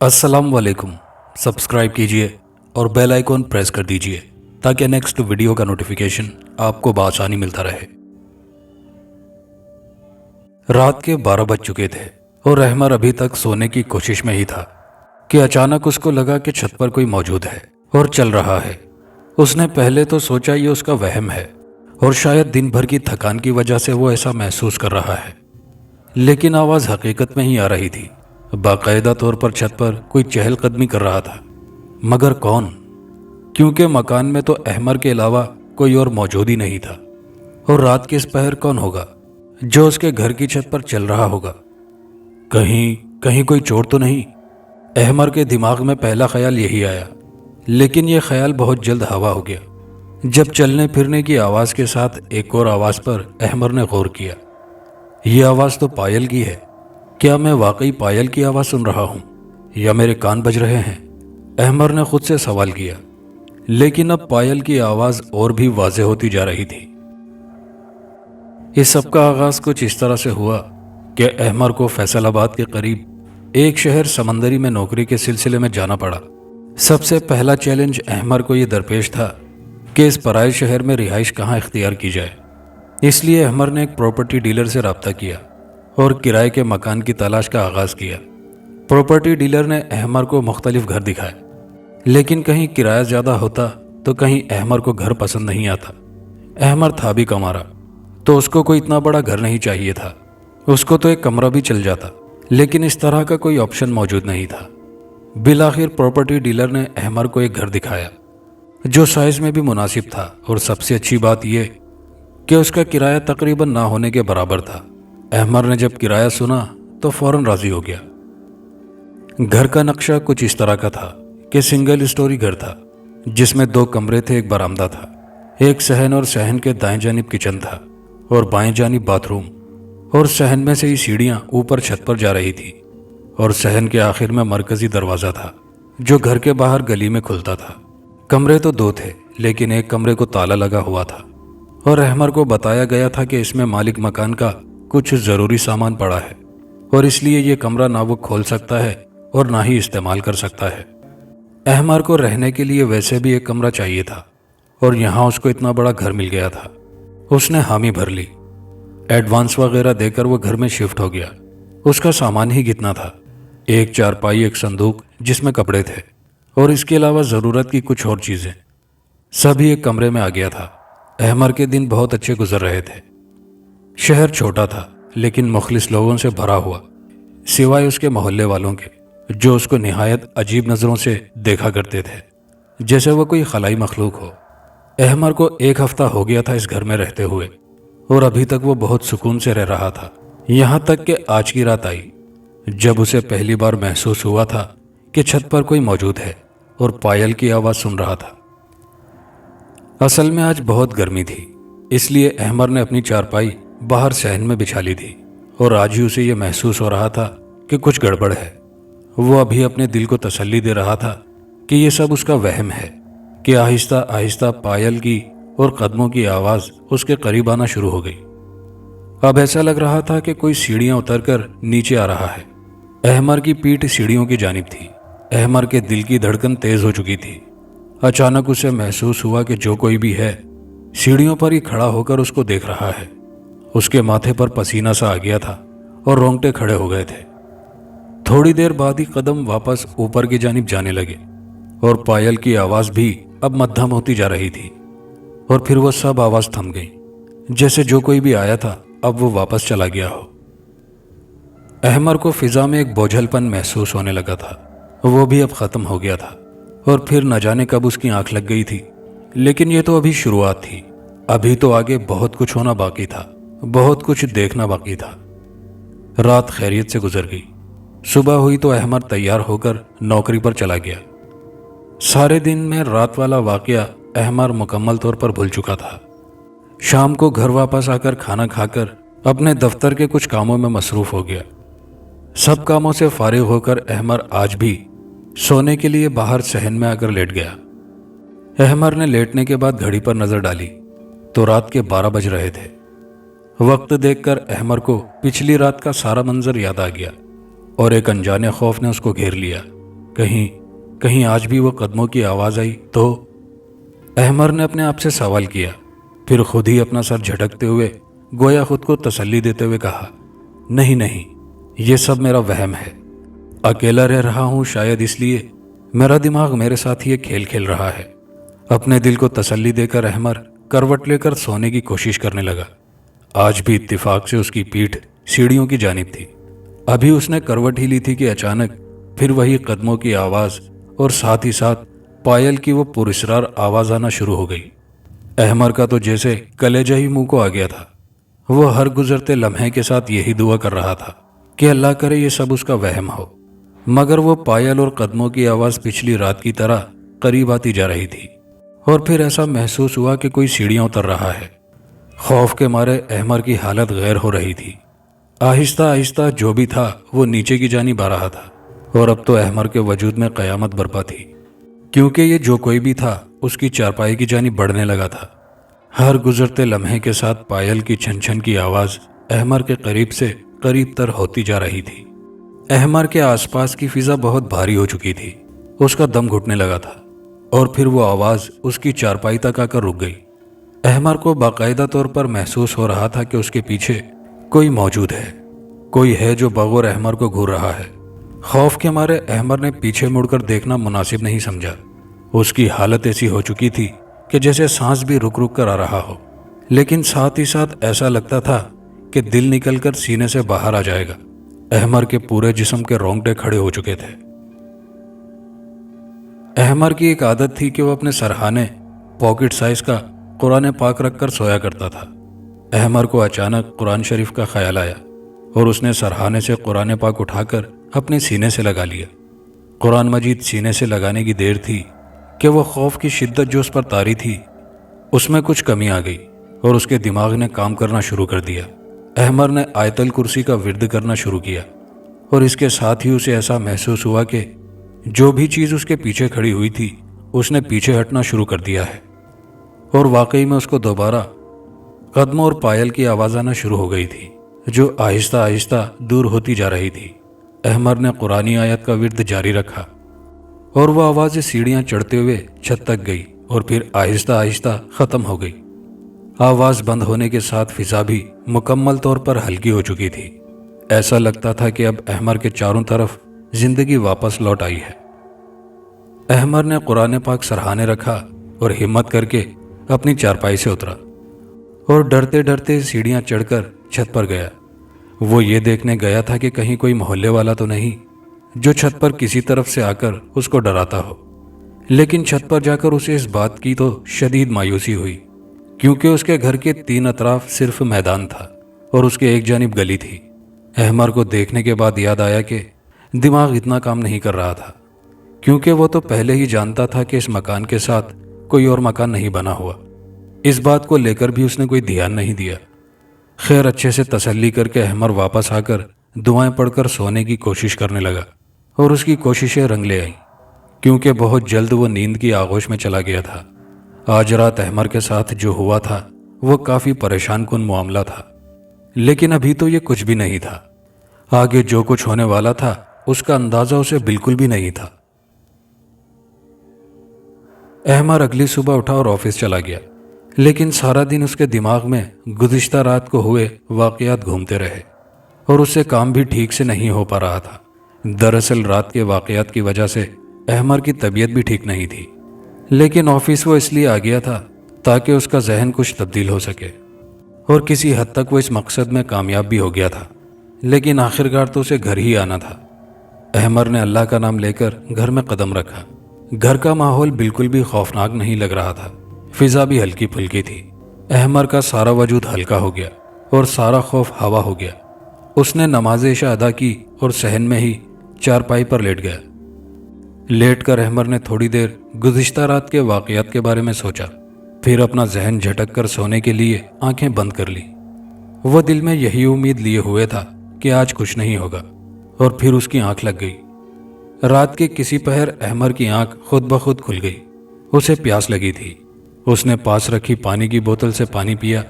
अस्सलाम वालेकुम। सब्सक्राइब कीजिए और बेल आइकॉन प्रेस कर दीजिए ताकि नेक्स्ट वीडियो का नोटिफिकेशन आपको बआसानी मिलता रहे। रात के 12 बज चुके थे और अहमर अभी तक सोने की कोशिश में ही था कि अचानक उसको लगा कि छत पर कोई मौजूद है और चल रहा है। उसने पहले तो सोचा ये उसका वहम है और शायद दिन भर की थकान की वजह से वो ऐसा महसूस कर रहा है, लेकिन आवाज़ हकीकत में ही आ रही थी। बाकायदा तौर पर छत पर कोई चहलकदमी कर रहा था, मगर कौन? क्योंकि मकान में तो अहमर के अलावा कोई और मौजूद ही नहीं था। और रात के इस पहर कौन होगा जो उसके घर की छत पर चल रहा होगा? कहीं कहीं कोई चोर तो नहीं? अहमर के दिमाग में पहला ख्याल यही आया, लेकिन यह ख्याल बहुत जल्द हवा हो गया जब चलने फिरने की आवाज़ के साथ एक और आवाज़ पर अहमर ने गौर किया। यह आवाज़ तो पायल की है। क्या मैं वाकई पायल की आवाज़ सुन रहा हूँ या मेरे कान बज रहे हैं? अहमर ने खुद से सवाल किया, लेकिन अब पायल की आवाज़ और भी वाज़ेह होती जा रही थी। इस सब का आगाज़ कुछ इस तरह से हुआ कि अहमर को फैसलाबाद के करीब एक शहर समंदरी में नौकरी के सिलसिले में जाना पड़ा। सबसे पहला चैलेंज अहमर को यह दरपेश था कि इस पराए शहर में रिहाइश कहाँ इख्तियार की जाए। इसलिए अहमर ने एक प्रॉपर्टी डीलर से रब्ता किया और किराए के मकान की तलाश का आगाज़ किया। प्रॉपर्टी डीलर ने अहमर को मुख्तलिफ घर दिखाए, लेकिन कहीं किराया ज़्यादा होता तो कहीं अहमर को घर पसंद नहीं आता। अहमर था भी कमारा, तो उसको कोई इतना बड़ा घर नहीं चाहिए था। उसको तो एक कमरा भी चल जाता, लेकिन इस तरह का कोई ऑप्शन मौजूद नहीं था। बिलाखिर प्रॉपर्टी डीलर ने अहमर को एक घर दिखाया जो साइज़ में भी मुनासिब था, और सबसे अच्छी बात यह कि उसका किराया तकरीबन ना होने के बराबर था। अहमर ने जब किराया सुना तो फौरन राजी हो गया। घर का नक्शा कुछ इस तरह का था कि सिंगल स्टोरी घर था जिसमें 2 कमरे थे, एक बरामदा था, एक सहन, और सहन के दाएं जानिब किचन था और बाएं जानिब बाथरूम, और सहन में से ही सीढ़ियां ऊपर छत पर जा रही थी, और सहन के आखिर में मरकजी दरवाज़ा था जो घर के बाहर गली में खुलता था। कमरे तो 2 थे, लेकिन एक कमरे को ताला लगा हुआ था और अहमर को बताया गया था कि इसमें मालिक मकान का कुछ ज़रूरी सामान पड़ा है और इसलिए ये कमरा ना वो खोल सकता है और ना ही इस्तेमाल कर सकता है। अहमर को रहने के लिए वैसे भी एक कमरा चाहिए था और यहाँ उसको इतना बड़ा घर मिल गया था। उसने हामी भर ली। एडवांस वगैरह देकर वो घर में शिफ्ट हो गया। उसका सामान ही कितना था, एक चारपाई, एक संदूक जिसमें कपड़े थे, और इसके अलावा ज़रूरत की कुछ और चीज़ें। सभी एक कमरे में आ गया था। अहमर के दिन बहुत अच्छे गुजर रहे थे। शहर छोटा था, लेकिन मुखलिस लोगों से भरा हुआ, सिवाय उसके मोहल्ले वालों के, जो उसको निहायत अजीब नज़रों से देखा करते थे, जैसे वो कोई खलाई मखलूक हो। अहमर को 1 हफ्ता हो गया था इस घर में रहते हुए, और अभी तक वो बहुत सुकून से रह रहा था। यहाँ तक कि आज की रात आई जब उसे पहली बार महसूस हुआ था कि छत पर कोई मौजूद है और पायल की आवाज़ सुन रहा था। असल में आज बहुत गर्मी थी, इसलिए अहमर ने अपनी चारपाई बाहर सहन में बिछा ली थी, और आज ही उसे यह महसूस हो रहा था कि कुछ गड़बड़ है। वो अभी अपने दिल को तसल्ली दे रहा था कि ये सब उसका वहम है कि आहिस्ता आहिस्ता पायल की और कदमों की आवाज़ उसके करीब आना शुरू हो गई। अब ऐसा लग रहा था कि कोई सीढ़ियाँ उतरकर नीचे आ रहा है। अहमर की पीठ सीढ़ियों की जानिब थी। अहमर के दिल की धड़कन तेज हो चुकी थी। अचानक उसे महसूस हुआ कि जो कोई भी है सीढ़ियों पर ही खड़ा होकर उसको देख रहा है। उसके माथे पर पसीना सा आ गया था और रोंगटे खड़े हो गए थे। थोड़ी देर बाद ही कदम वापस ऊपर की जानिब जाने लगे और पायल की आवाज़ भी अब मध्यम होती जा रही थी, और फिर वो सब आवाज़ थम गई, जैसे जो कोई भी आया था अब वो वापस चला गया हो। अहमर को फिजा में एक बोझलपन महसूस होने लगा था। वो भी अब ख़त्म हो गया था, और फिर न जाने कब उसकी आंख लग गई थी। लेकिन ये तो अभी शुरुआत थी। अभी तो आगे बहुत कुछ होना बाकी था, बहुत कुछ देखना बाकी था। रात खैरियत से गुजर गई। सुबह हुई तो अहमर तैयार होकर नौकरी पर चला गया। सारे दिन में रात वाला वाकया अहमर मुकम्मल तौर पर भूल चुका था। शाम को घर वापस आकर खाना खाकर अपने दफ्तर के कुछ कामों में मसरूफ़ हो गया। सब कामों से फारिग होकर अहमर आज भी सोने के लिए बाहर सहन में आकर लेट गया। अहमर ने लेटने के बाद घड़ी पर नज़र डाली तो रात के 12 बज रहे थे। वक्त देखकर अहमर को पिछली रात का सारा मंजर याद आ गया और एक अनजाने खौफ ने उसको घेर लिया। कहीं आज भी वो कदमों की आवाज आई तो? अहमर ने अपने आप से सवाल किया, फिर खुद ही अपना सर झटकते हुए गोया खुद को तसल्ली देते हुए कहा, नहीं नहीं, ये सब मेरा वहम है। अकेला रह रहा हूं शायद इसलिए मेरा दिमाग मेरे साथ ही ये खेल खेल रहा है। अपने दिल को तसल्ली देकर अहमर करवट लेकर सोने की कोशिश करने लगा। आज भी इत्तेफाक से उसकी पीठ सीढ़ियों की जानिब थी। अभी उसने करवट ही ली थी कि अचानक फिर वही कदमों की आवाज और साथ ही साथ पायल की वो पुरस्रार आवाज आना शुरू हो गई। अहमर का तो जैसे कलेजा ही मुंह को आ गया था। वो हर गुजरते लम्हे के साथ यही दुआ कर रहा था कि अल्लाह करे ये सब उसका वहम हो। मगर वो पायल और कदमों की आवाज पिछली रात की तरह करीब आती जा रही थी और फिर ऐसा महसूस हुआ कि कोई सीढ़ियां उतर रहा है। खौफ के मारे अहमर की हालत गैर हो रही थी। आहिस्ता आहिस्ता जो भी था वो नीचे की जानिब आ रहा था और अब तो अहमर के वजूद में कयामत बरपा थी, क्योंकि ये जो कोई भी था उसकी चारपाई की जानिब बढ़ने लगा था। हर गुजरते लम्हे के साथ पायल की छन छन की आवाज अहमर के करीब से करीब तर होती जा रही थी। अहमर के आसपास की फिजा बहुत भारी हो चुकी थी। उसका दम घुटने लगा था और फिर वो आवाज उसकी चारपाई तक आकर रुक गई। अहमर को बाकायदा तौर पर महसूस हो रहा था कि उसके पीछे कोई मौजूद है, कोई है जो बगैर अहमर को घूर रहा है। खौफ के मारे अहमर ने पीछे मुड़कर देखना मुनासिब नहीं समझा। उसकी हालत ऐसी हो चुकी थी कि जैसे सांस भी रुक रुक कर आ रहा हो, लेकिन साथ ही साथ ऐसा लगता था कि दिल निकलकर सीने से बाहर आ जाएगा। अहमर के पूरे जिस्म के रोंगटे खड़े हो चुके थे। अहमर की एक आदत थी कि वो अपने सरहाने पॉकेट साइज का कुरान पाक रखकर सोया करता था। अहमर को अचानक कुरान शरीफ का ख्याल आया और उसने सरहाने से कुरान पाक उठाकर अपने सीने से लगा लिया। कुरान मजीद सीने से लगाने की देर थी कि वो खौफ की शिद्दत जो उस पर तारी थी उसमें कुछ कमी आ गई और उसके दिमाग ने काम करना शुरू कर दिया। अहमर ने आयतल कुर्सी का विर्द करना शुरू किया और इसके साथ ही उसे ऐसा महसूस हुआ कि जो भी चीज़ उसके पीछे खड़ी हुई थी उसने पीछे हटना शुरू कर दिया है और वाकई में उसको दोबारा कदमों और पायल की आवाज़ आना शुरू हो गई थी जो आहिस्ता आहिस्ता दूर होती जा रही थी। अहमर ने कुरानी आयत का विर्द जारी रखा और वह आवाज़ें सीढ़ियाँ चढ़ते हुए छत तक गई और फिर आहिस्ता आहिस्ता ख़त्म हो गई। आवाज़ बंद होने के साथ फिजा भी मुकम्मल तौर पर हल्की हो चुकी थी। ऐसा लगता था कि अब अहमर के चारों तरफ जिंदगी वापस लौट आई है। अहमर ने कुरान पाक सरहाने रखा और हिम्मत करके अपनी चारपाई से उतरा और डरते डरते सीढ़ियाँ चढ़कर छत पर गया। वो ये देखने गया था कि कहीं कोई मोहल्ले वाला तो नहीं जो छत पर किसी तरफ से आकर उसको डराता हो। लेकिन छत पर जाकर उसे इस बात की तो शदीद मायूसी हुई, क्योंकि उसके घर के तीन अतराफ सिर्फ मैदान था और उसके एक जानिब गली थी। अहमर को देखने के बाद याद आया कि दिमाग इतना काम नहीं कर रहा था, क्योंकि वो तो पहले ही जानता था कि इस मकान के साथ कोई और मकान नहीं बना हुआ। इस बात को लेकर भी उसने कोई ध्यान नहीं दिया। खैर, अच्छे से तसल्ली करके अहमर वापस आकर दुआएं पढ़कर सोने की कोशिश करने लगा और उसकी कोशिशें रंग ले आईं, क्योंकि बहुत जल्द वो नींद की आगोश में चला गया था। आज रात अहमर के साथ जो हुआ था वो काफ़ी परेशान कुन मामला था, लेकिन अभी तो ये कुछ भी नहीं था। आगे जो कुछ होने वाला था उसका अंदाज़ा उसे बिल्कुल भी नहीं था। अहमर अगली सुबह उठा और ऑफिस चला गया, लेकिन सारा दिन उसके दिमाग में गुज़िश्ता रात को हुए वाक़यात घूमते रहे और उससे काम भी ठीक से नहीं हो पा रहा था। दरअसल रात के वाक़यात की वजह से अहमर की तबीयत भी ठीक नहीं थी, लेकिन ऑफिस वो इसलिए आ गया था ताकि उसका जहन कुछ तब्दील हो सके और किसी हद तक वो इस मकसद में कामयाब भी हो गया था। लेकिन आखिरकार तो उसे घर ही आना था। अहमर ने अल्लाह का नाम लेकर घर में कदम रखा। घर का माहौल बिल्कुल भी खौफनाक नहीं लग रहा था। फिजा भी हल्की फुल्की थी। अहमर का सारा वजूद हल्का हो गया और सारा खौफ हवा हो गया। उसने नमाज इशा अदा की और सहन में ही चारपाई पर लेट गया। लेट कर अहमर ने थोड़ी देर गुज़िश्ता रात के वाक़यात के बारे में सोचा, फिर अपना जहन झटक कर सोने के लिए आंखें बंद कर ली। वह दिल में यही उम्मीद लिए हुए था कि आज कुछ नहीं होगा, और फिर उसकी आंख लग गई। रात के किसी पहर अहमर की आंख खुद ब खुद खुल गई। उसे प्यास लगी थी। उसने पास रखी पानी की बोतल से पानी पिया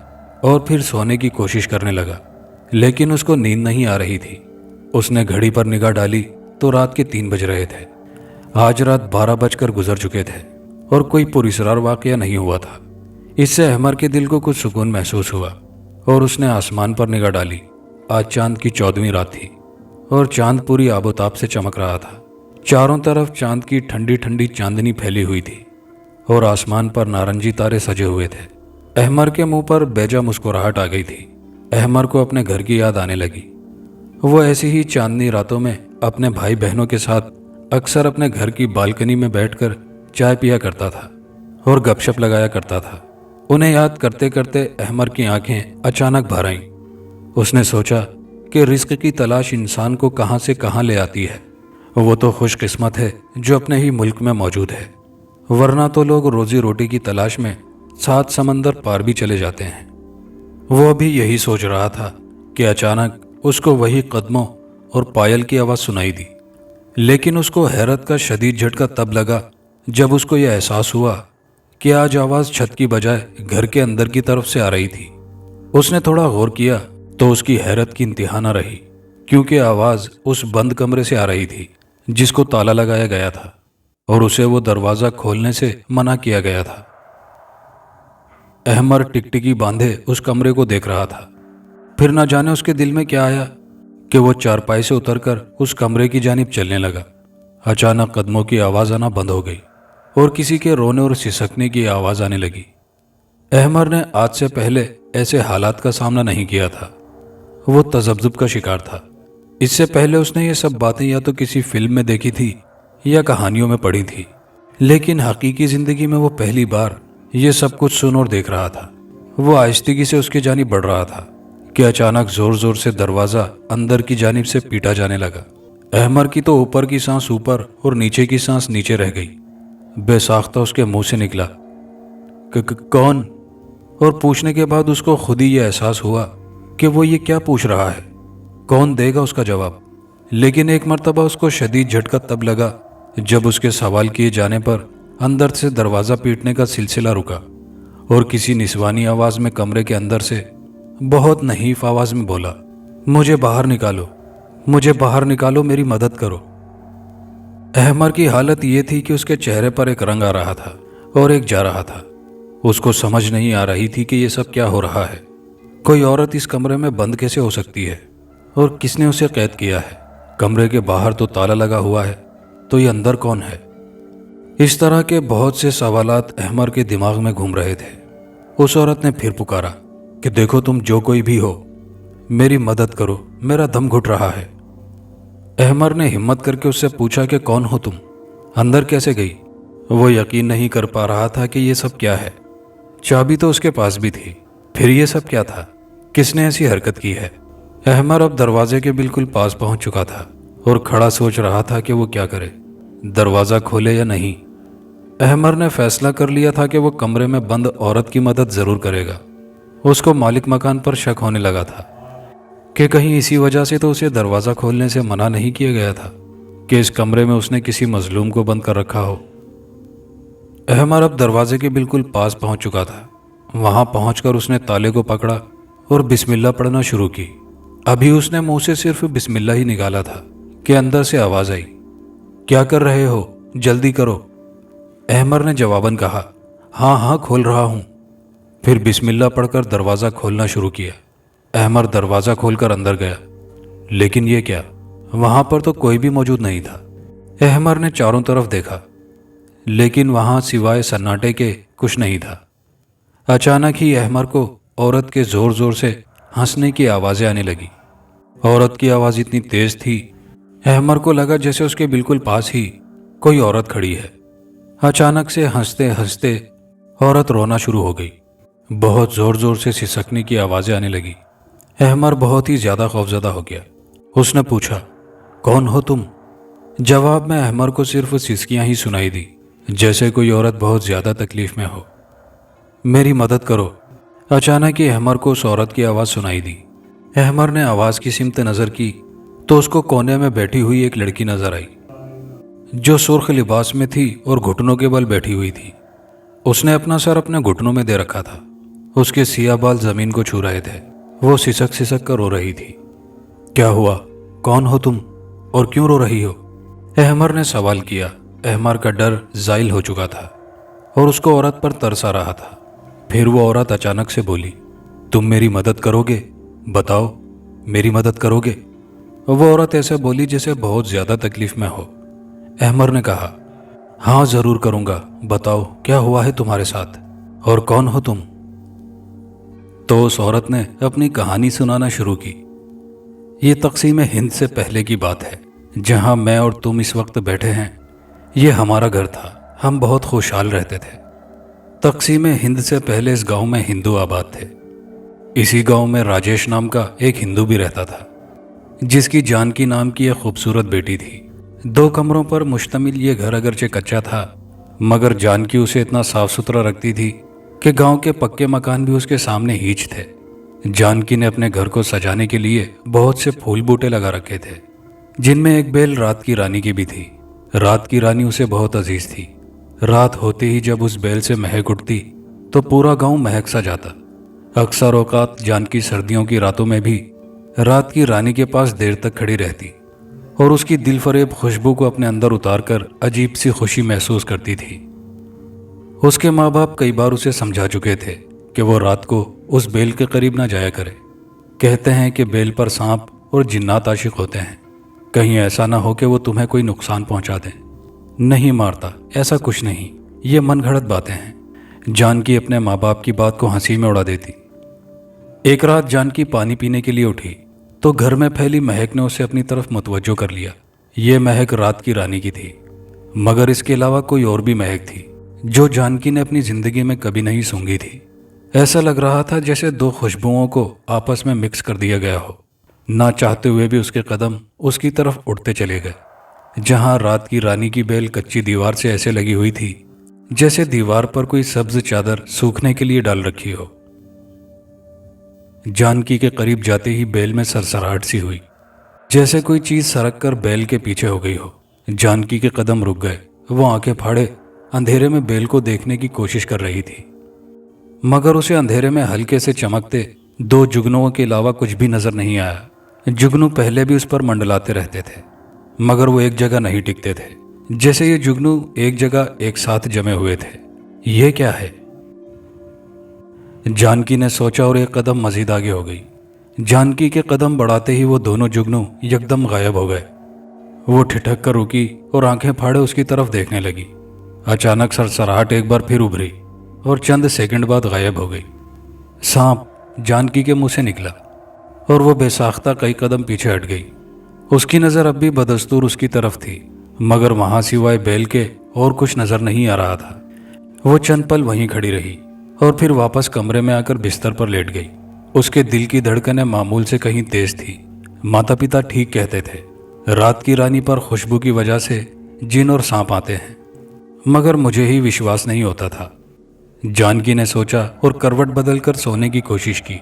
और फिर सोने की कोशिश करने लगा, लेकिन उसको नींद नहीं आ रही थी। उसने घड़ी पर निगाह डाली तो रात के 3 बज रहे थे। आज रात 12 बजकर गुजर चुके थे और कोई पुरस्कार वाकया नहीं हुआ था। इससे अहमर के दिल को कुछ सुकून महसूस हुआ और उसने आसमान पर निगाह डाली। आज चांद की 14वीं रात थी और चांद पूरी आबोताब से चमक रहा था। चारों तरफ चांद की ठंडी ठंडी चांदनी फैली हुई थी और आसमान पर नारंगी तारे सजे हुए थे। अहमर के मुंह पर बेजा मुस्कुराहट आ गई थी। अहमर को अपने घर की याद आने लगी। वो ऐसी ही चांदनी रातों में अपने भाई बहनों के साथ अक्सर अपने घर की बालकनी में बैठकर चाय पिया करता था और गपशप लगाया करता था। उन्हें याद करते करते अहमर की आंखें अचानक भर आईं। उसने सोचा कि रिस्क की तलाश इंसान को कहां से कहां ले आती है। वो तो खुशकिस्मत है जो अपने ही मुल्क में मौजूद है, वरना तो लोग रोजी रोटी की तलाश में 7 समंदर पार भी चले जाते हैं। वो अभी यही सोच रहा था कि अचानक उसको वही कदमों और पायल की आवाज़ सुनाई दी। लेकिन उसको हैरत का शदीद झटका तब लगा जब उसको यह एहसास हुआ कि आज आवाज़ छत की बजाय घर के अंदर की तरफ से आ रही थी। उसने थोड़ा गौर किया तो उसकी हैरत की इंतहा न रही, क्योंकि आवाज़ उस बंद कमरे से आ रही थी जिसको ताला लगाया गया था और उसे वो दरवाज़ा खोलने से मना किया गया था। अहमर टिकटिकी बांधे उस कमरे को देख रहा था। फिर न जाने उसके दिल में क्या आया कि वो चारपाई से उतरकर उस कमरे की जानिब चलने लगा। अचानक कदमों की आवाज़ आना बंद हो गई और किसी के रोने और सिसकने की आवाज़ आने लगी। अहमर ने आज से पहले ऐसे हालात का सामना नहीं किया था। वो तजब्जुब का शिकार था। इससे पहले उसने ये सब बातें या तो किसी फिल्म में देखी थी या कहानियों में पढ़ी थी, लेकिन हकीकी ज़िंदगी में वो पहली बार ये सब कुछ सुन और देख रहा था। वो आहिस्तेगी से उसकी जानिब बढ़ रहा था कि अचानक जोर जोर से दरवाज़ा अंदर की जानिब से पीटा जाने लगा। अहमर की तो ऊपर की सांस ऊपर और नीचे की सांस नीचे रह गई। बेसाख्ता उसके मुंह से निकला, कौन? और पूछने के बाद उसको खुद ही यह एहसास हुआ कि वो ये क्या पूछ रहा है। कौन देगा उसका जवाब? लेकिन एक मर्तबा उसको शदीद झटका तब लगा जब उसके सवाल किए जाने पर अंदर से दरवाज़ा पीटने का सिलसिला रुका और किसी निस्वानी आवाज़ में कमरे के अंदर से बहुत नहीफ आवाज़ में बोला, मुझे बाहर निकालो, मुझे बाहर निकालो, मेरी मदद करो। अहमर की हालत ये थी कि उसके चेहरे पर एक रंग आ रहा था और एक जा रहा था। उसको समझ नहीं आ रही थी कि ये सब क्या हो रहा है। कोई औरत इस कमरे में बंद कैसे हो सकती है और किसने उसे कैद किया है? कमरे के बाहर तो ताला लगा हुआ है, तो ये अंदर कौन है? इस तरह के बहुत से सवालात अहमर के दिमाग में घूम रहे थे। उस औरत ने फिर पुकारा कि देखो, तुम जो कोई भी हो, मेरी मदद करो, मेरा दम घुट रहा है। अहमर ने हिम्मत करके उससे पूछा कि कौन हो तुम? अंदर कैसे गई? वो यकीन नहीं कर पा रहा था कि ये सब क्या है। चाबी तो उसके पास भी थी, फिर ये सब क्या था? किसने ऐसी हरकत की है? अहमर अब दरवाजे के बिल्कुल पास पहुंच चुका था और खड़ा सोच रहा था कि वो क्या करे, दरवाज़ा खोले या नहीं। अहमर ने फैसला कर लिया था कि वो कमरे में बंद औरत की मदद ज़रूर करेगा। उसको मालिक मकान पर शक होने लगा था कि कहीं इसी वजह से तो उसे दरवाज़ा खोलने से मना नहीं किया गया था कि इस कमरे में उसने किसी मजलूम को बंद कर रखा हो। अहमर अब दरवाजे के बिल्कुल पास पहुंच चुका था। वहां पहुंचकर उसने ताले को पकड़ा और बिस्मिल्लाह पढ़ना शुरू की। अभी उसने मुंह से सिर्फ बिस्मिल्लाह ही निकाला था कि अंदर से आवाज़ आई, क्या कर रहे हो, जल्दी करो। अहमर ने जवाबन कहा, हाँ हाँ खोल रहा हूँ। फिर बिस्मिल्लाह पढ़कर दरवाज़ा खोलना शुरू किया। अहमर दरवाज़ा खोलकर अंदर गया, लेकिन ये क्या, वहाँ पर तो कोई भी मौजूद नहीं था। अहमर ने चारों तरफ देखा, लेकिन वहाँ सिवाय सन्नाटे के कुछ नहीं था। अचानक ही अहमर को औरत के ज़ोर ज़ोर से हंसने की आवाज़ें आने लगी। औरत की आवाज़ इतनी तेज़ थी, अहमर को लगा जैसे उसके बिल्कुल पास ही कोई औरत खड़ी है। अचानक से हंसते हंसते औरत रोना शुरू हो गई। बहुत ज़ोर ज़ोर से सिसकने की आवाज़ें आने लगी। अहमर बहुत ही ज़्यादा खौफज़दा हो गया। उसने पूछा, कौन हो तुम? जवाब में अहमर को सिर्फ सिसकियाँ ही सुनाई दी, जैसे कोई औरत बहुत ज़्यादा तकलीफ़ में हो। मेरी मदद करो। अचानक ही अहमर को उस औरत की आवाज़ सुनाई दी। अहमर ने आवाज़ की सिमत नज़र की तो उसको कोने में बैठी हुई एक लड़की नज़र आई, जो सुर्ख लिबास में थी और घुटनों के बल बैठी हुई थी। उसने अपना सर अपने घुटनों में दे रखा था। उसके सियाह बाल ज़मीन को छू रहे थे। वो सिसक सिसक कर रो रही थी। क्या हुआ? कौन हो तुम और क्यों रो रही हो? अहमर ने सवाल किया। احمر کا ڈر زائل ہو چکا تھا اور اس کو عورت پر ترس آ رہا تھا۔ پھر وہ عورت اچانک سے بولی، تم میری مدد کرو گے؟ بتاؤ، میری مدد کرو گے؟ وہ عورت ایسے بولی جیسے بہت زیادہ تکلیف میں ہو۔ احمر نے کہا، ہاں ضرور کروں گا، بتاؤ کیا ہوا ہے تمہارے ساتھ اور کون ہو تم؟ تو اس عورت نے اپنی کہانی سنانا شروع کی۔ یہ تقسیم ہند سے پہلے کی بات ہے، جہاں میں اور تم اس وقت بیٹھے ہیں۔ یہ ہمارا گھر تھا، ہم بہت خوشحال رہتے تھے۔ تقسیم ہند سے پہلے اس گاؤں میں ہندو آباد تھے۔ اسی گاؤں میں راجیش نام کا ایک ہندو بھی رہتا تھا، جس کی جانکی نام کی ایک خوبصورت بیٹی تھی۔ 2 کمروں پر مشتمل یہ گھر اگرچہ کچا تھا، مگر جانکی اسے اتنا صاف ستھرا رکھتی تھی کہ گاؤں کے پکے مکان بھی اس کے سامنے ہیچ تھے۔ جانکی نے اپنے گھر کو سجانے کے لیے بہت سے پھول بوٹے لگا رکھے تھے، جن میں ایک بیل رات کی رانی کی بھی تھی۔ رات کی رانی اسے بہت عزیز تھی۔ رات ہوتے ہی جب اس بیل سے مہک اٹھتی تو پورا گاؤں مہک سا جاتا۔ اکثر اوقات جانکی سردیوں کی راتوں میں بھی رات کی رانی کے پاس دیر تک کھڑی رہتی اور اس کی دل فریب خوشبو کو اپنے اندر اتار کر عجیب سی خوشی محسوس کرتی تھی۔ اس کے ماں باپ کئی بار اسے سمجھا چکے تھے کہ وہ رات کو اس بیل کے قریب نہ جایا کرے۔ کہتے ہیں کہ بیل پر سانپ اور جنات عاشق ہوتے ہیں، کہیں ایسا نہ ہو کہ وہ تمہیں کوئی نقصان پہنچا دیں۔ نہیں مارتا، ایسا کچھ نہیں، یہ من گھڑت باتیں ہیں۔ جانکی اپنے ماں باپ کی بات کو ہنسی میں اڑا دیتی۔ ایک رات جانکی پانی پینے کے لیے اٹھی تو گھر میں پھیلی مہک نے اسے اپنی طرف متوجہ کر لیا۔ یہ مہک رات کی رانی کی تھی، مگر اس کے علاوہ کوئی اور بھی مہک تھی جو جانکی نے اپنی زندگی میں کبھی نہیں سونگھی تھی۔ ایسا لگ رہا تھا جیسے 2 خوشبوؤں کو آپس میں مکس کر دیا گیا ہو۔ نہ چاہتے ہوئے بھی اس کے قدم اس کی طرف اٹھتے چلے گئے۔ جہاں رات کی رانی کی بیل کچی دیوار سے ایسے لگی ہوئی تھی جیسے دیوار پر کوئی سبز چادر سوکھنے کے لیے ڈال رکھی ہو۔ جانکی کے قریب جاتے ہی بیل میں سرسراہٹ سی ہوئی، جیسے کوئی چیز سرک کر بیل کے پیچھے ہو گئی ہو۔ جانکی کے قدم رک گئے۔ وہ آنکھیں پھاڑے اندھیرے میں بیل کو دیکھنے کی کوشش کر رہی تھی، مگر اسے اندھیرے میں ہلکے سے چمکتے 2 جگنوں کے علاوہ کچھ بھی نظر نہیں آیا۔ جگنو پہلے بھی اس پر منڈلاتے رہتے تھے، مگر وہ ایک جگہ نہیں ٹکتے تھے، جیسے یہ جگنو ایک جگہ ایک ساتھ جمے ہوئے تھے۔ یہ کیا ہے؟ جانکی نے سوچا اور ایک قدم مزید آگے ہو گئی۔ جانکی کے قدم بڑھاتے ہی وہ دونوں جگنو یکدم غائب ہو گئے۔ وہ ٹھٹک کر رکی اور آنکھیں پھاڑے اس کی طرف دیکھنے لگی۔ اچانک سرسراہٹ ایک بار پھر ابھری اور چند سیکنڈ بعد غائب ہو گئی۔ سانپ جانکی کے منہ سے نکلا اور وہ بے ساختہ کئی قدم پیچھے ہٹ گئی۔ اس کی نظر اب بھی بدستور اس کی طرف تھی، مگر وہاں سوائے بیل کے اور کچھ نظر نہیں آ رہا تھا۔ وہ چند پل وہیں کھڑی رہی اور پھر واپس کمرے میں آ کر بستر پر لیٹ گئی۔ اس کے دل کی دھڑکنیں معمول سے کہیں تیز تھی۔ ماتا پتا ٹھیک کہتے تھے، رات کی رانی پر خوشبو کی وجہ سے جن اور سانپ آتے ہیں، مگر مجھے ہی وشواس نہیں ہوتا تھا۔ جانکی نے سوچا اور کروٹ بدل کر سونے کی کوشش کی،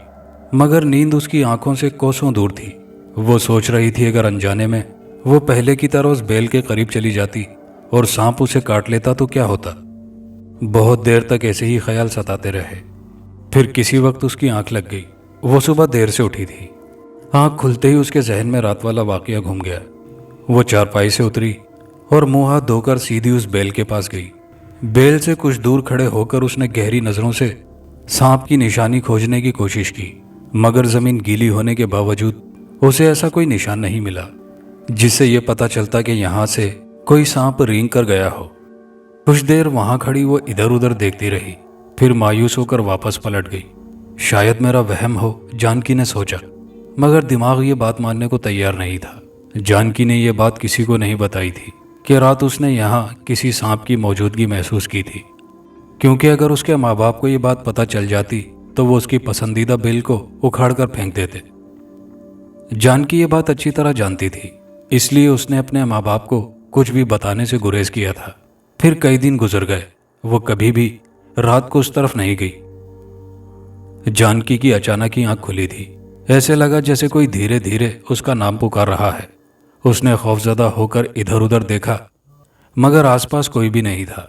مگر نیند اس کی آنکھوں سے کوسوں دور تھی۔ وہ سوچ رہی تھی اگر انجانے میں وہ پہلے کی طرح اس بیل کے قریب چلی جاتی اور سانپ اسے کاٹ لیتا تو کیا ہوتا۔ بہت دیر تک ایسے ہی خیال ستاتے رہے۔ پھر کسی وقت اس کی آنکھ لگ گئی۔ وہ صبح دیر سے اٹھی تھی۔ آنکھ کھلتے ہی اس کے ذہن میں رات والا واقعہ گھوم گیا۔ وہ چارپائی سے اتری اور منہ ہاتھ دھو کر سیدھی اس بیل کے پاس گئی۔ بیل سے کچھ دور کھڑے ہو کر اس نے گہری نظروں سے سانپ کی نشانی کھوجنے کی کوشش کی، مگر زمین گیلی ہونے کے باوجود اسے ایسا کوئی نشان نہیں ملا جس سے یہ پتہ چلتا کہ یہاں سے کوئی سانپ رینگ کر گیا ہو۔ کچھ دیر وہاں کھڑی وہ ادھر ادھر دیکھتی رہی، پھر مایوس ہو کر واپس پلٹ گئی۔ شاید میرا وہم ہو، جانکی نے سوچا، مگر دماغ یہ بات ماننے کو تیار نہیں تھا۔ جانکی نے یہ بات کسی کو نہیں بتائی تھی کہ رات اس نے یہاں کسی سانپ کی موجودگی محسوس کی تھی، کیونکہ اگر اس کے ماں باپ کو یہ بات پتہ چل جاتی تو وہ اس کی پسندیدہ بیل کو اکھاڑ کر پھینک دیتے۔ جانکی یہ بات اچھی طرح جانتی تھی، اس لیے اس نے اپنے ماں باپ کو کچھ بھی بتانے سے گریز کیا تھا۔ پھر کئی دن گزر گئے، وہ کبھی بھی رات کو اس طرف نہیں گئی۔ جانکی کی اچانک ہی آنکھ کھلی تھی۔ ایسے لگا جیسے کوئی دھیرے دھیرے اس کا نام پکار رہا ہے۔ اس نے خوفزدہ ہو کر ادھر ادھر دیکھا، مگر آس پاس کوئی بھی نہیں تھا۔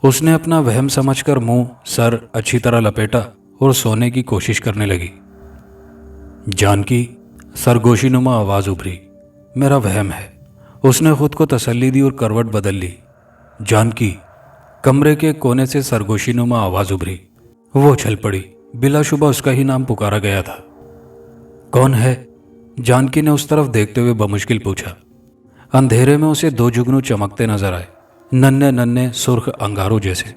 اس نے اپنا وہم سمجھ کر منہ سر اچھی طرح لپیٹا اور سونے کی کوشش کرنے لگی۔ جانکی، سرگوشی نما آواز ابھری، میرا وہم ہے۔ اس نے خود کو تسلی دی اور کروٹ بدل لی۔ जानकी। कमरे के कोने से सरगोशीनुमा आवाज उभरी। वो उछल पड़ी। बिलाशुबा उसका ही नाम पुकारा गया था। कौन है? जानकी ने उस तरफ देखते हुए बमुश्किल पूछा। अंधेरे में उसे दो जुगनू चमकते नजर आए, नन्हे नन्हे सुर्ख अंगारों जैसे।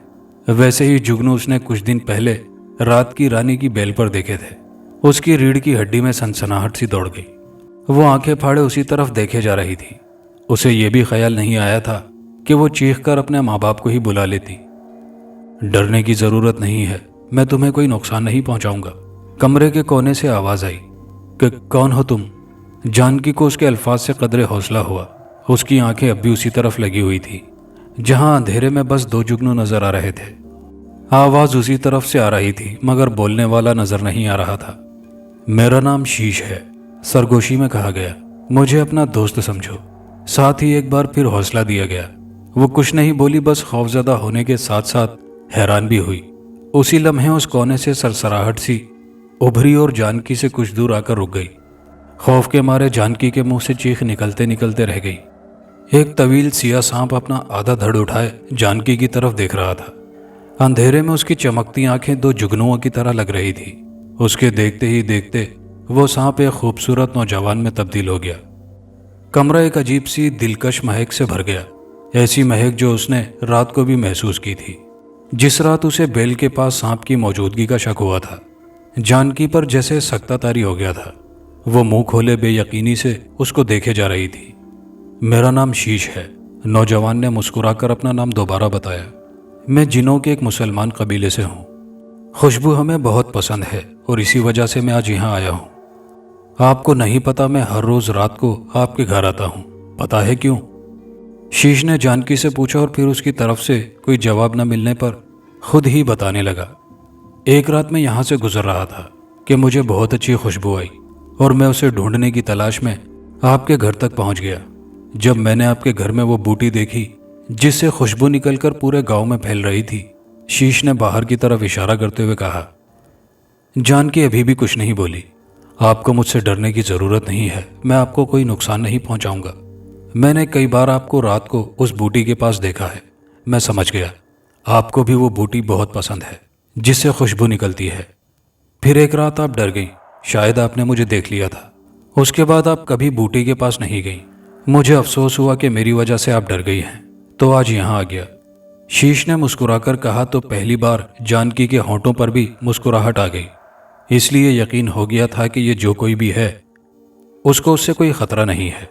वैसे ही जुगनू उसने कुछ दिन पहले रात की रानी की बेल पर देखे थे। उसकी रीढ़ की हड्डी में सनसनाहट सी दौड़ गई। वो आंखें फाड़े उसी तरफ देखे जा रही थी। उसे यह भी ख्याल नहीं आया था कि वो चीखकर अपने माँ बाप को ही बुला लेती। डरने की जरूरत नहीं है, मैं तुम्हें कोई नुकसान नहीं पहुंचाऊंगा। कमरे के कोने से आवाज आई कि कौन हो तुम? जानकी को उसके अल्फाज से कदरे हौसला हुआ। उसकी आंखें अब भी उसी तरफ लगी हुई थी जहां अंधेरे में बस दो जुगनू नजर आ रहे थे। आवाज उसी तरफ से आ रही थी मगर बोलने वाला नजर नहीं आ रहा था। मेरा नाम शीश है, सरगोशी में कहा गया। मुझे अपना दोस्त समझो। साथ ही एक बार फिर हौसला दिया गया। वो कुछ नहीं बोली, बस खौफजदा होने के साथ साथ हैरान भी हुई। उसी लम्हे उस कोने से सरसराहट सी उभरी और जानकी से कुछ दूर आकर रुक गई। खौफ के मारे जानकी के मुंह से चीख निकलते निकलते रह गई। एक तवील सिया सांप अपना आधा धड़ उठाए जानकी की तरफ देख रहा था। अंधेरे में उसकी चमकती आंखें दो जुगनुओं की तरह लग रही थी। उसके देखते ही देखते वो सांप एक खूबसूरत नौजवान में तब्दील हो गया। कमरा एक अजीब सी दिलकश महक से भर गया, ऐसी महक जो उसने रात को भी महसूस की थी, जिस रात उसे बेल के पास सांप की मौजूदगी का शक हुआ था। जानकी पर जैसे सख्ता तारी हो गया था। वो मुंह खोले बेयकीनी से उसको देखे जा रही थी। मेरा नाम शीश है, नौजवान ने मुस्कुराकर अपना नाम दोबारा बताया। मैं जिनों के एक मुसलमान कबीले से हूँ। खुशबू हमें बहुत पसंद है और इसी वजह से मैं आज यहाँ आया हूँ। आपको नहीं पता, मैं हर रोज रात को आपके घर आता हूँ। पता है क्यों? शीश ने जानकी से पूछा और फिर उसकी तरफ से कोई जवाब न मिलने पर खुद ही बताने लगा। एक रात मैं यहाँ से गुजर रहा था कि मुझे बहुत अच्छी खुशबू आई और मैं उसे ढूंढने की तलाश में आपके घर तक पहुँच गया। जब मैंने आपके घर में वो बूटी देखी जिससे खुशबू निकलकर पूरे गांव में फैल रही थी, शीश ने बाहर की तरफ इशारा करते हुए कहा। जानकी अभी भी कुछ नहीं बोली। आपको मुझसे डरने की जरूरत नहीं है, मैं आपको कोई नुकसान नहीं पहुंचाऊंगा। मैंने कई बार आपको रात को उस बूटी के पास देखा है। मैं समझ गया आपको भी वो बूटी बहुत पसंद है जिससे खुशबू निकलती है। फिर एक रात आप डर गई, शायद आपने मुझे देख लिया था। उसके बाद आप कभी बूटी के पास नहीं गई। मुझे अफसोस हुआ कि मेरी वजह से आप डर गई हैं, तो आज यहाँ आ गया। शीश ने मुस्कुराकर कहा तो पहली बार जानकी के होंठों पर भी मुस्कुराहट आ गई। इसलिए यकीन हो गया था कि ये जो कोई भी है उसको उससे कोई खतरा नहीं है।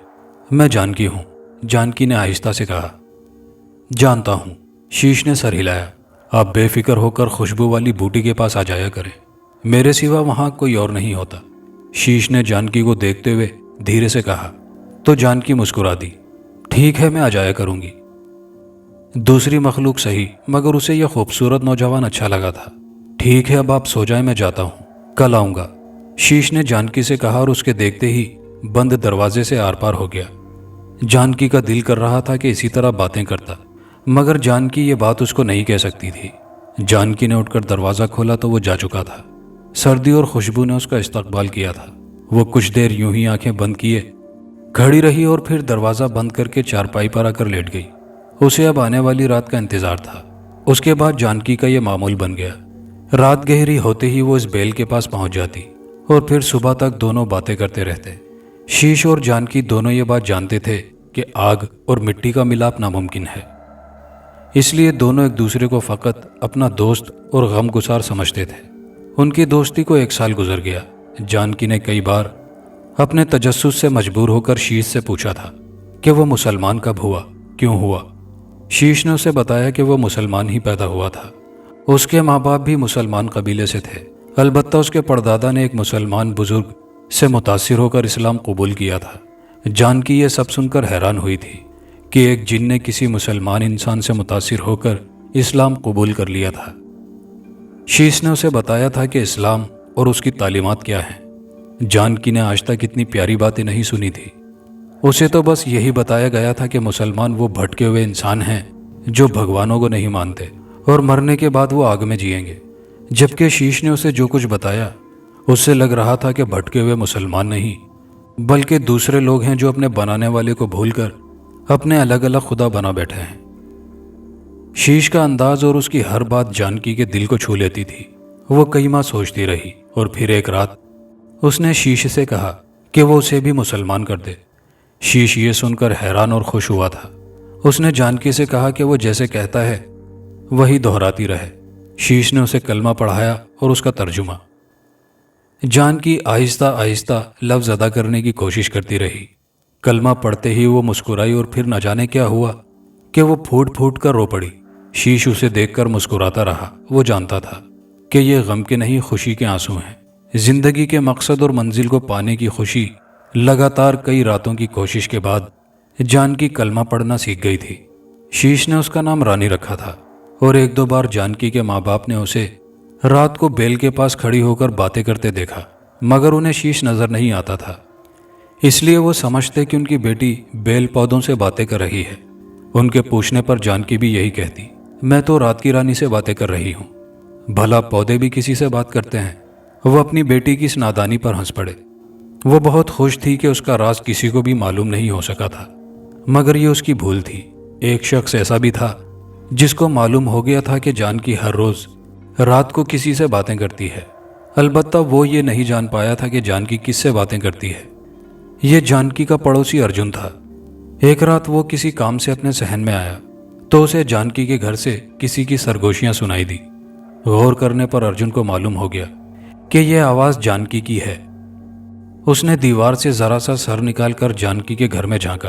मैं जानकी हूँ, जानकी ने आहिस्ता से कहा। जानता हूँ, शीश ने सर हिलाया। आप बेफिक्र होकर खुशबू वाली बूटी के पास आ जाया करें, मेरे सिवा वहाँ कोई और नहीं होता। शीश ने जानकी को देखते हुए धीरे से कहा तो जानकी मुस्कुरा दी। ठीक है, मैं आ जाया करूँगी। दूसरी मखलूक सही, मगर उसे यह खूबसूरत नौजवान अच्छा लगा था। ठीक है, अब आप सो जाएं, मैं जाता हूँ, कल आऊँगा, शीश ने जानकी से कहा और उसके देखते ही बंद दरवाजे से आर पार हो गया। जानकी का दिल कर रहा था कि इसी तरह बातें करता, मगर जानकी ये बात उसको नहीं कह सकती थी। जानकी ने उठकर दरवाज़ा खोला तो वो जा चुका था। सर्दी और खुशबू ने उसका इस्तकबाल किया था। वो कुछ देर यूं ही आंखें बंद किए खड़ी रही और फिर दरवाज़ा बंद करके चारपाई पर आकर लेट गई। उसे अब आने वाली रात का इंतजार था। उसके बाद जानकी का ये मामूल बन गया। रात गहरी होते ही वो इस बेल के पास पहुंच जाती और फिर सुबह तक दोनों बातें करते रहते। शीश और जानकी दोनों ये बात जानते थे कि आग और मिट्टी का मिलाप नामुमकिन है, इसलिए दोनों एक दूसरे को फकत अपना दोस्त और गमगुसार समझते थे। उनकी दोस्ती को 1 साल गुजर गया। जानकी ने कई बार अपने तजस्सुस से मजबूर होकर शीश से पूछा था कि वो मुसलमान कब हुआ, क्यों हुआ। शीश ने उसे बताया कि वो मुसलमान ही पैदा हुआ था। उसके माँ बाप भी मुसलमान कबीले से थे। अलबत्ता उसके परदादा ने एक मुसलमान बुजुर्ग से मुतासिर होकर इस्लाम कबूल किया था। जानकी ये सब सुनकर हैरान हुई थी कि एक जिन ने किसी मुसलमान इंसान से मुतासिर होकर इस्लाम कबूल कर लिया था। शीश ने उसे बताया था कि इस्लाम और उसकी तालीमात क्या हैं। जानकी ने आज तक इतनी प्यारी बातें नहीं सुनी थी। उसे तो बस यही बताया गया था कि मुसलमान वो भटके हुए इंसान हैं जो भगवानों को नहीं मानते और मरने के बाद वो आग में जिएंगे। जबकि शीश ने उसे जो कुछ बताया उससे लग रहा था कि भटके हुए मुसलमान नहीं बल्कि दूसरे लोग हैं जो अपने बनाने वाले को भूलकर अपने अलग अलग खुदा बना बैठे हैं। शीश का अंदाज और उसकी हर बात जानकी के दिल को छू लेती थी। वो कई माह सोचती रही और फिर एक रात उसने शीश से कहा कि वो उसे भी मुसलमान कर दे। शीश ये सुनकर हैरान और खुश हुआ था। उसने जानकी से कहा कि वो जैसे कहता है वही दोहराती रहे। शीश ने उसे कलमा पढ़ाया और उसका तर्जुमा। जानकी आहिस्ता आहिस्ता लफ्ज अदा करने की कोशिश करती रही। कलमा पढ़ते ही वो मुस्कुराई और फिर न जाने क्या हुआ कि वो फूट फूट कर रो पड़ी। शीश उसे देखकर मुस्कुराता रहा। वो जानता था कि ये गम के नहीं खुशी के आंसू हैं। जिंदगी के मकसद और मंजिल को पाने की खुशी। लगातार कई रातों की कोशिश के बाद जानकी कलमा पढ़ना सीख गई थी। शीश ने उसका नाम रानी रखा था और एक दो बार जानकी के माँ बाप ने उसे रात को बेल के पास खड़ी होकर बातें करते देखा, मगर उन्हें शीश नजर नहीं आता था। इसलिए वो समझते कि उनकी बेटी बेल पौधों से बातें कर रही है। उनके पूछने पर जानकी भी यही कहती, मैं तो रात की रानी से बातें कर रही हूँ। भला पौधे भी किसी से बात करते हैं। वो अपनी बेटी की इस नादानी पर हंस पड़े। वो बहुत खुश थी कि उसका राज किसी को भी मालूम नहीं हो सका था, मगर ये उसकी भूल थी। एक शख्स ऐसा भी था जिसको मालूम हो गया था कि जानकी हर रोज रात को किसी से बातें करती है। अलबत्ता वो ये नहीं जान पाया था कि जानकी किससे बातें करती है। ये जानकी का पड़ोसी अर्जुन था। एक रात वो किसी काम से अपने सहन में आया तो उसे जानकी के घर से किसी की सरगोशियां सुनाई दी। गौर करने पर अर्जुन को मालूम हो गया कि यह आवाज जानकी की है। उसने दीवार से जरा सा सर निकालकर जानकी के घर में झांका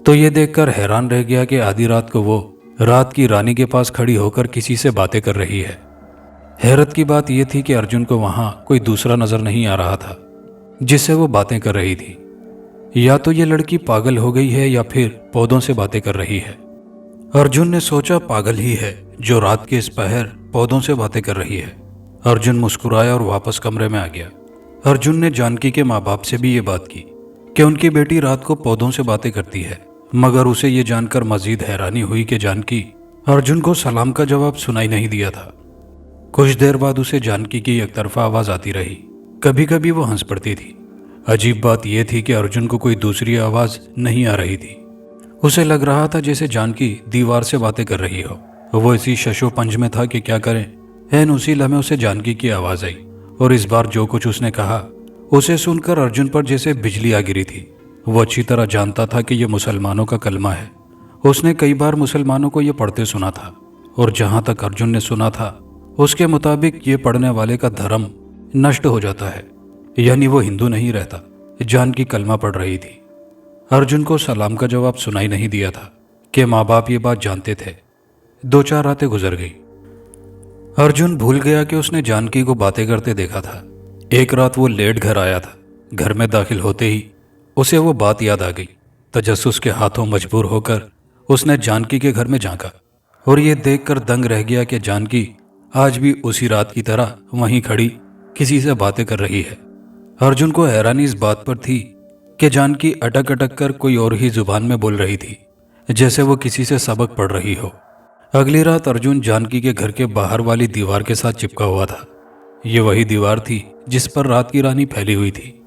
तो ये देखकर हैरान रह गया कि आधी रात को वो रात की रानी के पास खड़ी होकर किसी से बातें कर रही है। हैरत की बात यह थी कि अर्जुन को वहां कोई दूसरा नजर नहीं आ रहा था जिससे वो बातें कर रही थी। या तो ये लड़की पागल हो गई है या फिर पौधों से बातें कर रही है। अर्जुन ने सोचा पागल ही है जो रात के इस पहर पौधों से बातें कर रही है। अर्जुन मुस्कुराया और वापस कमरे में आ गया। अर्जुन ने जानकी के माँ बाप से भी ये बात की कि उनकी बेटी रात को पौधों से बातें करती है, मगर उसे ये जानकर मजीद हैरानी हुई कि जानकी अर्जुन को सलाम का जवाब सुनाई नहीं दिया था। कुछ देर बाद उसे जानकी की एकतरफा आवाज आती रही। कभी कभी वो हंस पड़ती थी। अजीब बात यह थी कि अर्जुन को कोई दूसरी आवाज नहीं आ रही थी। उसे लग रहा था जैसे जानकी दीवार से बातें कर रही हो। वो इसी शशोपंज में था कि क्या करें। ऐन उसी लम्हे उसे जानकी की आवाज आई और इस बार जो कुछ उसने कहा उसे सुनकर अर्जुन पर जैसे बिजली आ गिरी थी। वो अच्छी तरह जानता था कि यह मुसलमानों का कलमा है। उसने कई बार मुसलमानों को यह पढ़ते सुना था और जहां तक अर्जुन ने सुना था उसके मुताबिक ये पढ़ने वाले का धर्म नष्ट हो जाता है, यानी वो हिंदू नहीं रहता। जानकी कलमा पढ़ रही थी। अर्जुन को सलाम का जवाब सुनाई नहीं दिया था कि माँ बाप ये बात जानते थे। 2-4 रातें गुजर गई। अर्जुन भूल गया कि उसने जानकी को बातें करते देखा था। एक रात वो लेट घर आया था। घर में दाखिल होते ही उसे वो बात याद आ गई। तजस्सुस के हाथों मजबूर होकर उसने जानकी के घर में झांका और ये देखकर दंग रह गया कि जानकी आज भी उसी रात की तरह वहीं खड़ी किसी से बातें कर रही है। अर्जुन को हैरानी इस बात पर थी कि जानकी अटक अटक कर कोई और ही जुबान में बोल रही थी, जैसे वो किसी से सबक पढ़ रही हो। अगली रात अर्जुन जानकी के घर के बाहर वाली दीवार के साथ चिपका हुआ था। ये वही दीवार थी जिस पर रात की रानी फैली हुई थी।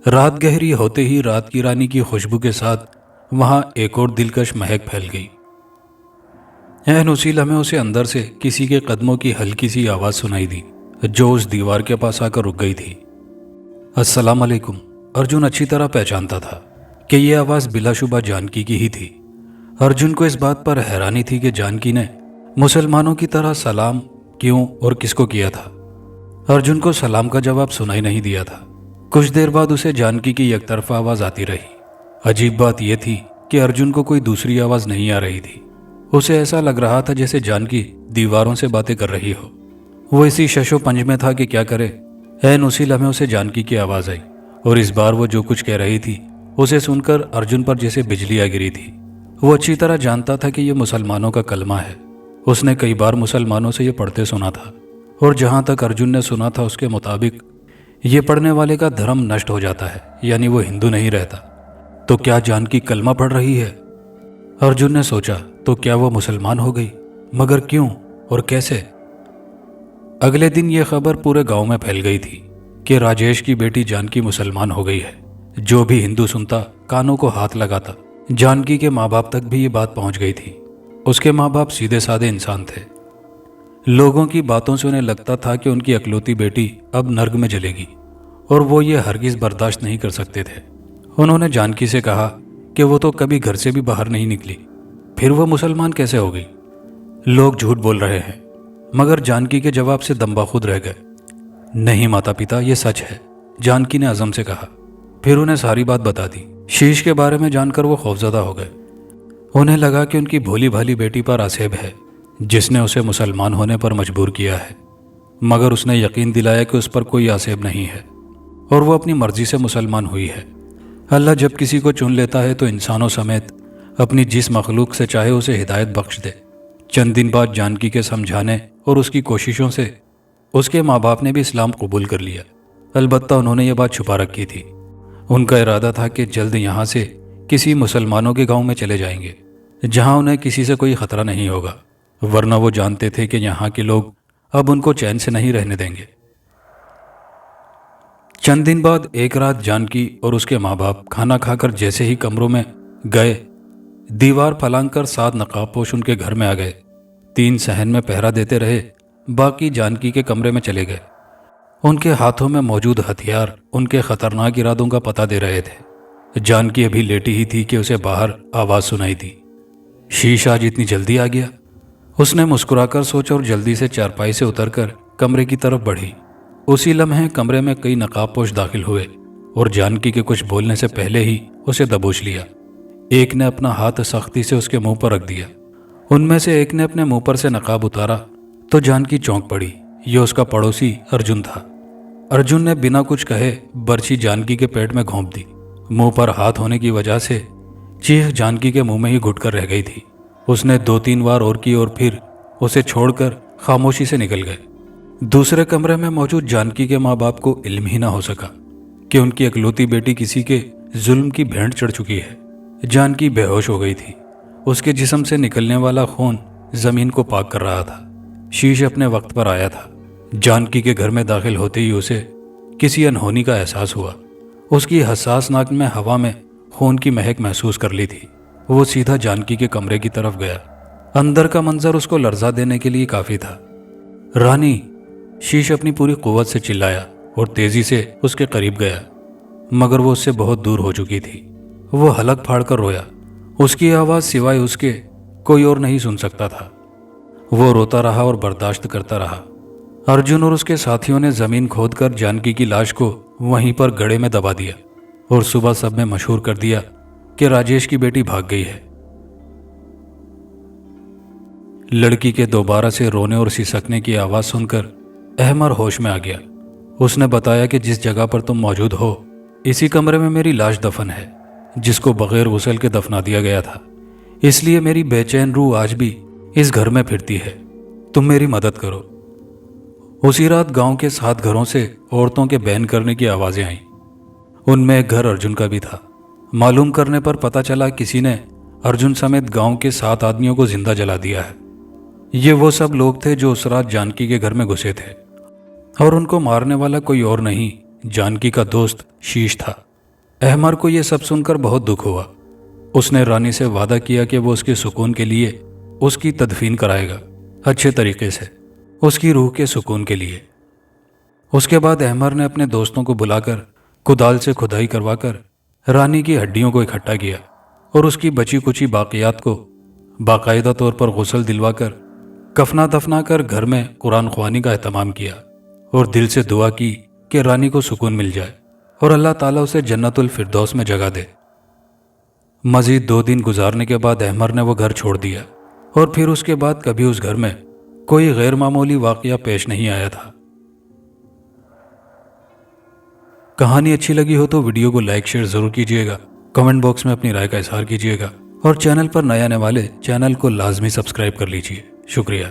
रात गहरी होते ही रात की रानी की खुशबू के साथ वहां एक और दिलकश महक फैल गई। ऐन उसी लम्हे उसे अंदर से किसी के कदमों की हल्की सी आवाज सुनाई दी जो उस दीवार के पास आकर रुक गई थी। अस्सलाम अलैकुम। अर्जुन अच्छी तरह पहचानता था कि यह आवाज बिलाशुबा जानकी की ही थी। अर्जुन को इस बात पर हैरानी थी कि जानकी ने मुसलमानों की तरह सलाम क्यों और किसको किया था। अर्जुन को सलाम का जवाब सुनाई नहीं दिया था। कुछ देर बाद उसे जानकी की एकतरफा आवाज आती रही। अजीब बात यह थी कि अर्जुन को कोई दूसरी आवाज नहीं आ रही थी। उसे ऐसा लग रहा था जैसे जानकी दीवारों से बातें कर रही हो। वो इसी शशोपंज में था कि क्या करे। ऐन उसी लम्हे उसे जानकी की आवाज आई और इस बार वो जो कुछ कह रही थी उसे सुनकर अर्जुन पर जैसे बिजली आ गिरी थी। वो अच्छी तरह जानता था कि यह मुसलमानों का कलमा है। उसने कई बार मुसलमानों से ये पढ़ते सुना था और जहां तक अर्जुन ने सुना था उसके मुताबिक ये पढ़ने वाले का धर्म नष्ट हो जाता है, यानी वो हिंदू नहीं रहता। तो क्या जानकी कलमा पढ़ रही है? अर्जुन ने सोचा, तो क्या वो मुसलमान हो गई? मगर क्यों और कैसे? अगले दिन यह खबर पूरे गांव में फैल गई थी कि राजेश की बेटी जानकी मुसलमान हो गई है। जो भी हिंदू सुनता कानों को हाथ लगाता। जानकी के माँ बाप तक भी ये बात पहुंच गई थी। उसके माँ बाप सीधे साधे इंसान थे। लोगों की बातों से उन्हें लगता था कि उनकी अकलौती बेटी अब नर्क में जलेगी और वो ये हरगिज़ बर्दाश्त नहीं कर सकते थे। उन्होंने जानकी से कहा कि वो तो कभी घर से भी बाहर नहीं निकली, फिर वो मुसलमान कैसे हो गई? लोग झूठ बोल रहे हैं। मगर जानकी के जवाब से दम्बाखुद रह गए। नहीं माता पिता, ये सच है, जानकी ने अज़म से कहा। फिर उन्हें सारी बात बता दी। शीश के बारे में जानकर वो खौफजदा हो गए। उन्हें लगा कि उनकी भोली भाली बेटी पर आसेब है, जिसने उसे मुसलमान होने पर मजबूर किया है। मगर उसने यकीन दिलाया कि उस पर कोई आसेब नहीं है और वो अपनी मर्जी से मुसलमान हुई है। अल्लाह जब किसी को चुन लेता है तो इंसानों समेत अपनी जिस मखलूक से चाहे उसे हिदायत बख्श दे। चंद दिन बाद जानकी के समझाने और उसकी कोशिशों से उसके माँ बाप ने भी इस्लाम कबूल कर लिया। अलबत्ता उन्होंने ये बात छुपा रखी थी। उनका इरादा था कि जल्द यहाँ से किसी मुसलमानों के गांव में चले जाएंगे, जहाँ उन्हें किसी से कोई खतरा नहीं होगा, वरना वो जानते थे कि यहाँ के लोग अब उनको चैन से नहीं रहने देंगे। चंद दिन बाद एक रात जानकी और उसके माँ बाप खाना खाकर जैसे ही कमरों में गए, दीवार फलांग कर 7 नकाबपोश उनके घर में आ गए। 3 सहन में पहरा देते रहे, बाकी जानकी के कमरे में चले गए। उनके हाथों में मौजूद हथियार उनके खतरनाक इरादों का पता दे रहे थे। जानकी अभी लेटी ही थी कि उसे बाहर आवाज सुनाई दी। शीश आज इतनी जल्दी आ गया? उसने मुस्कुराकर सोचा और जल्दी से चारपाई से उतरकर कमरे की तरफ बढ़ी। उसी लम्हे कमरे में कई नकाबपोश दाखिल हुए और जानकी के कुछ बोलने से पहले ही उसे दबोच लिया। एक ने अपना हाथ सख्ती से उसके मुंह पर रख दिया। उनमें से एक ने अपने मुंह पर से नकाब उतारा तो जानकी चौंक पड़ी। यह उसका पड़ोसी अर्जुन था। अर्जुन ने बिना कुछ कहे बर्छी जानकी के पेट में घोंप दी। मुंह पर हाथ होने की वजह से चीख जानकी के मुंह में ही घुटकर रह गई थी। उसने 2-3 बार और की और फिर उसे छोड़कर खामोशी से निकल गए। दूसरे कमरे में मौजूद जानकी के माँ बाप को इल्म ही ना हो सका कि उनकी अकलौती बेटी किसी के जुल्म की भेंट चढ़ चुकी है। जानकी बेहोश हो गई थी। उसके जिस्म से निकलने वाला खून जमीन को पाक कर रहा था। शीश अपने वक्त पर आया था। जानकी के घर में दाखिल होते ही उसे किसी अनहोनी का एहसास हुआ। उसकी हसास नाक में हवा में खून की महक महसूस कर ली थी। वो सीधा जानकी के कमरे की तरफ गया। अंदर का मंजर उसको लर्जा देने के लिए काफी था। रानी! शीश अपनी पूरी कुव्वत से चिल्लाया और तेजी से उसके करीब गया, मगर वो उससे बहुत दूर हो चुकी थी। वो हलक फाड़ कर रोया। उसकी आवाज सिवाय उसके कोई और नहीं सुन सकता था। वो रोता रहा और बर्दाश्त करता रहा। अर्जुन और उसके साथियों ने जमीन खोदकर जानकी की लाश को वहीं पर गड्ढे में दबा दिया और सुबह सब में मशहूर कर दिया कि राजेश की बेटी भाग गई है। लड़की के दोबारा से रोने और सिसकने की आवाज सुनकर अहमर होश में आ गया। उसने बताया कि जिस जगह पर तुम मौजूद हो, इसी कमरे में मेरी लाश दफन है, जिसको बगैर गुस्ल के दफना दिया गया था। इसलिए मेरी बेचैन रूह आज भी इस घर में फिरती है। तुम मेरी मदद करो। उसी रात गांव के 7 घरों से औरतों के बैन करने की आवाजें आईं। उनमें एक घर अर्जुन का भी था। मालूम करने पर पता चला किसी ने अर्जुन समेत गांव के 7 आदमियों को जिंदा जला दिया है। ये वो सब लोग थे जो उस रात जानकी के घर में घुसे थे और उनको मारने वाला कोई और नहीं, जानकी का दोस्त शीश था। अहमर को यह सब सुनकर बहुत दुख हुआ। उसने रानी से वादा किया कि वो उसके सुकून के लिए उसकी तदफीन कराएगा, अच्छे तरीके से, उसकी रूह के सुकून के लिए। उसके बाद अहमर ने अपने दोस्तों को बुलाकर कुदाल से खुदाई करवाकर रानी की हड्डियों को इकट्ठा किया और उसकी बची कुची बाकियात को बाकायदा तौर पर गुस्ल दिलवाकर कफना दफना कर घर में कुरान ख्वानी का एहतमाम किया और दिल से दुआ की कि रानी को सुकून मिल जाए और अल्लाह ताला उसे जन्नतुल फिरदौस में जगह दे। मजीद 2 दिन गुजारने के बाद अहमर ने वो घर छोड़ दिया और फिर उसके बाद कभी उस घर में कोई गैर मामूली वाकया पेश नहीं आया था। कहानी अच्छी लगी हो तो वीडियो को लाइक शेयर जरूर कीजिएगा, कमेंट बॉक्स में अपनी राय का इजहार कीजिएगा और चैनल पर नए आने वाले चैनल को लाजमी सब्सक्राइब कर लीजिए। शुक्रिया।